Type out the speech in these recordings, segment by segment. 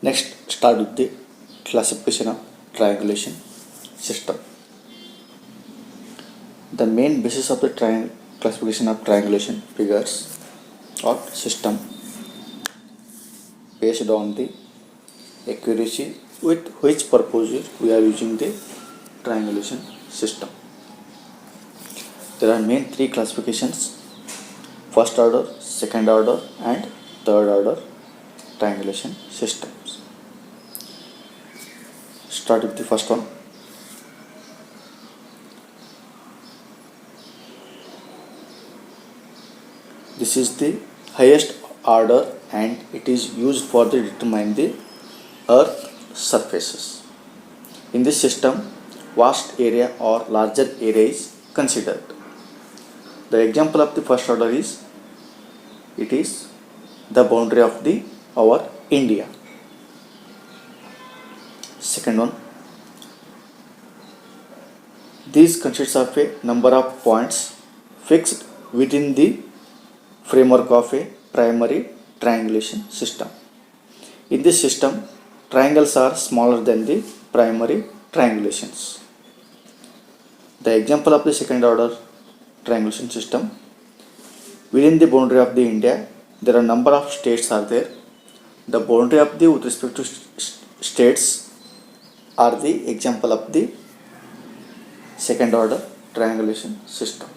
Next, start with the classification of triangulation system. The main basis of the classification of triangulation figures or system based on the accuracy with which purpose we are using the triangulation system. There are main three classifications: first order, second order and third order triangulation systems. Start with the first one. This is the highest order and it is used for the determine the earth surfaces. In this system, vast area or larger area is considered. The example of the first order is the boundary of the our India. Second one, this consists of a number of points fixed within the framework of a primary triangulation system. In this system, triangles are smaller than the primary triangulations. The example of the second order triangulation system, within the boundary of the India, there are number of states are there. The boundary of the with respect to states are the example of the second order triangulation system.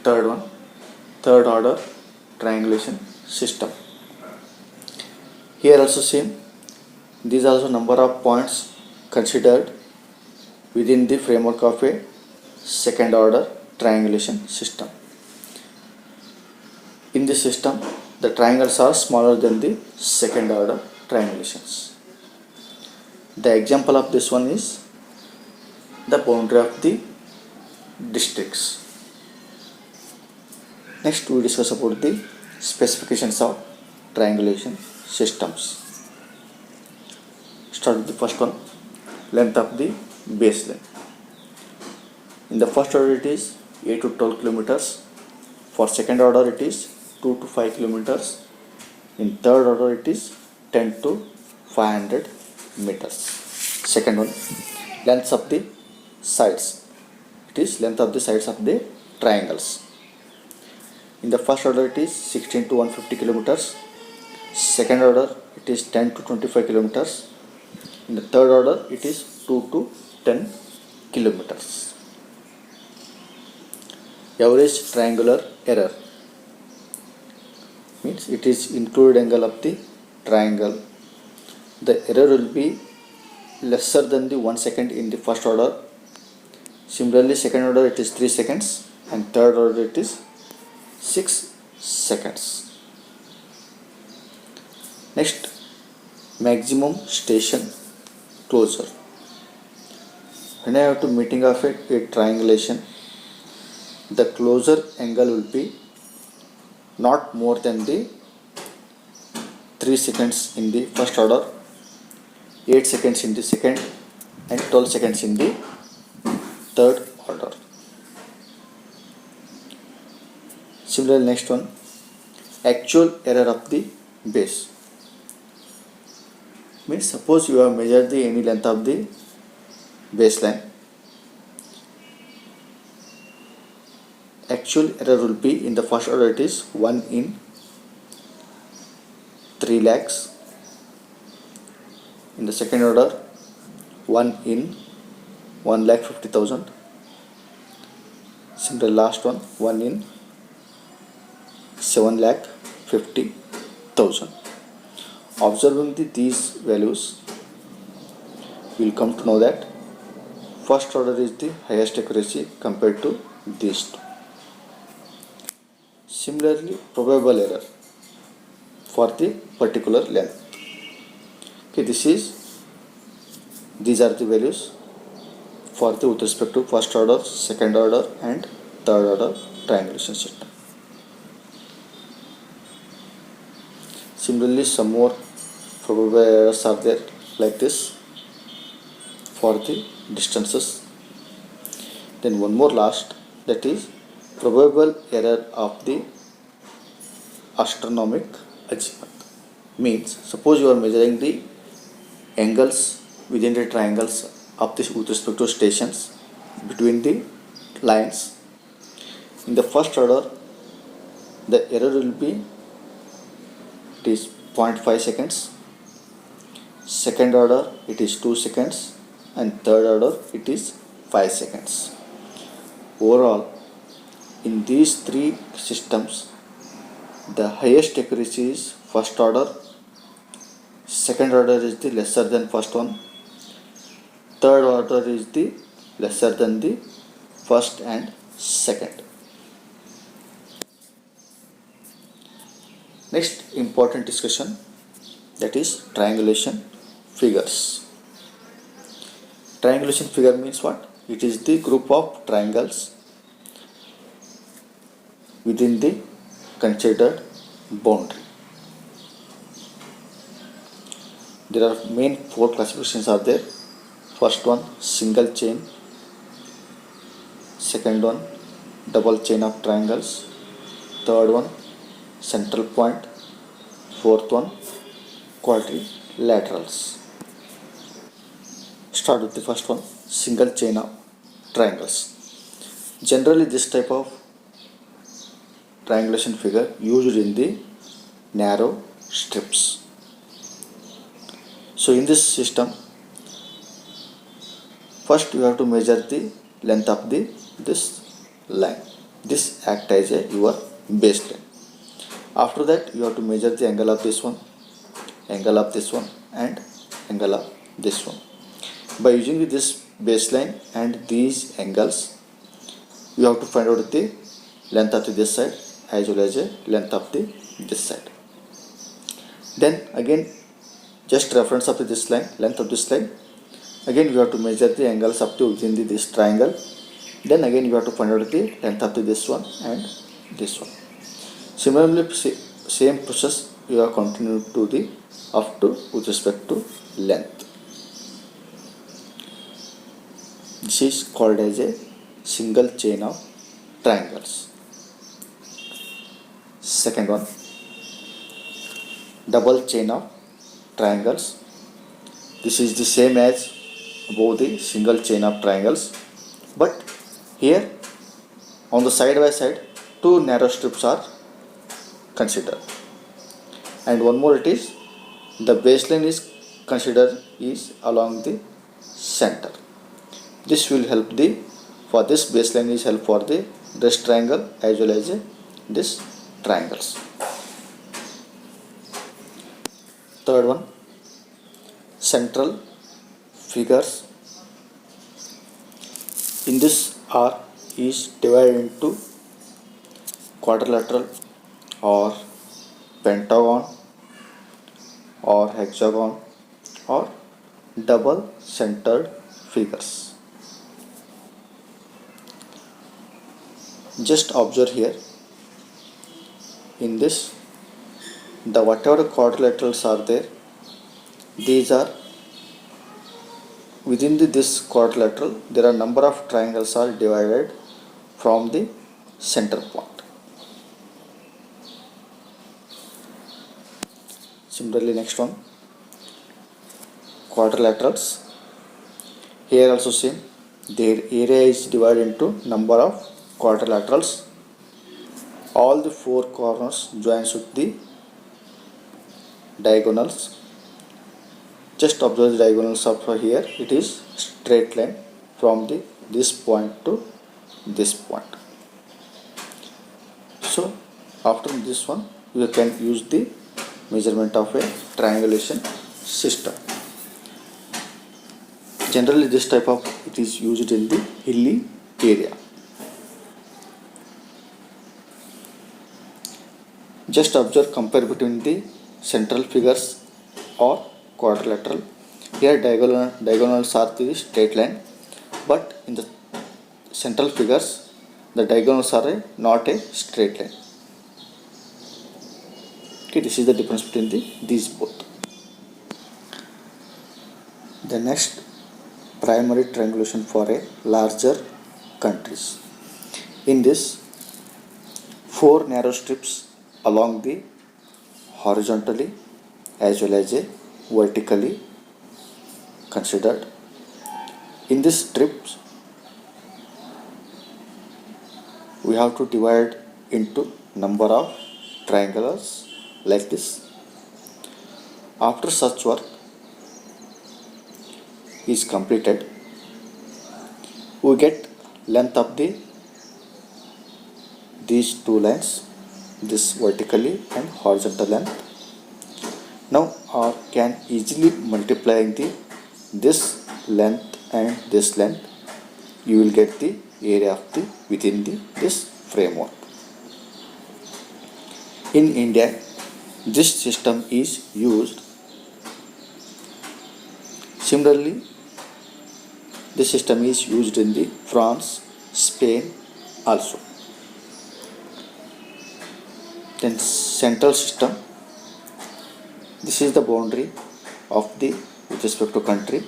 Third one, third order triangulation system. Here also same. These are also number of points considered within the framework of a second order triangulation system. In this system, the triangles are smaller than the second order triangulations. The example of this one is the boundary of the districts. Next, we discuss about the specifications of triangulation systems. Start with the first one, length of the base length. In the first order it is 8 to 12 kilometers. For second order it is 2 to 5 kilometers. In third order it is 10 to 500 meters. Second one, lengths of the sides. It is length of the sides of the triangles. In the first order it is 16 to 150 kilometers. Second order it is 10 to 25 kilometers. In the third order it is 2 to 10 kilometers. Average triangular error means it is included angle of the triangle. The error will be lesser than the 1 second in the first order. Similarly, second order it is 3 seconds and third order it is 6 seconds. Next, maximum station closure. When I have to meeting of a triangulation, the closure angle will be not more than the 3 seconds in the first order, 8 seconds in the second and 12 seconds in the third order. Similarly, next one, actual error of the base. Means suppose you have measured the any length of the baseline. Actual error will be in the first order it is 1 in 3 lakhs. In the second order 1 in 1,50,000. Similarly, last one 1 in 7,50,000. Observing these values, we will come to know that first order is the highest accuracy compared to these two. Similarly, probable error for the particular length. Okay, these are the values for the with respect to first order, second order and third order triangulation system. Similarly, some more probable errors are there like this for the distances. Then one more last, that is probable error of the astronomic azimuth. Means suppose you are measuring the angles within the triangles of this with respect to stations between the lines. In the first order, the error will be it is 0.5 seconds. Second order it is 2 seconds, and third order it is 5 seconds. Overall, in these three systems, the highest accuracy is first order, second order is the lesser than first one, third order is the lesser than the first and second. Next important discussion, that is triangulation figures. Triangulation figure means what? It is the group of triangles within the considered boundary. There are main four classifications are there. First one, single chain. Second one, double chain of triangles. Third one, central point. Fourth one, quadrilaterals. Start with the first one, single chain of triangles. Generally, this type of triangulation figure used in the narrow strips. So in this system, first you have to measure the length of this line. This act as your baseline. After that, you have to measure the angle of this one, angle of this one, and angle of this one. By using this baseline and these angles, you have to find out the length of this side as well as length of this side. Then again, just reference of this line, length of this line. Again, you have to measure the angles up to within this triangle. Then again, you have to find out the length of this one and this one. Similarly, same process you have continued to the up to with respect to length. This is called as a single chain of triangles. Second one, double chain of triangles. This is the same as above the single chain of triangles, but here on the side by side two narrow strips are considered, and one more, it is the baseline is considered is along the center. This will help for this baseline is help for this triangle as well as this triangles. Third one, central figures. In this, R is divided into quadrilateral or pentagon or hexagon or double centered figures. Just observe here, in this, the whatever quadrilaterals are there, these are within this quadrilateral, there are number of triangles are divided from the center point. Similarly, next one, quadrilaterals. Here also same, their area is divided into number of quadrilaterals. All the four corners joins with the diagonals. Just observe the diagonals of here. It is straight line from this point to this point. So after this one, you can use the measurement of a triangulation system. Generally, this type of it is used in the hilly area. Just observe, compare between the central figures or quadrilateral. Here diagonals are the straight line, but in the central figures the diagonals are not a straight line. Okay, this is the difference between these both. The next, primary triangulation for a larger countries. In this, four narrow strips along the horizontally as well as a vertically considered. In this strips, we have to divide into number of triangles like this. After such work is completed, we get length of these two lines, this vertically and horizontal length. Now can easily multiplying this length and this length, you will get the area of within this framework. In India, this system is used. Similarly, this system is used in the France, Spain also. Then central system. This is the boundary of with respect to country.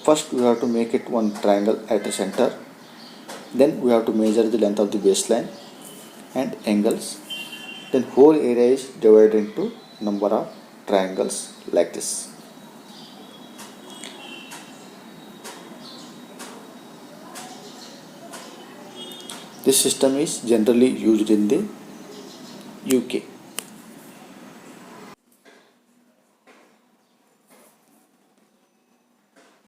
First we have to make it one triangle at the center. Then we have to measure the length of the baseline and angles. Then whole area is divided into number of triangles like this. This system is generally used in the UK.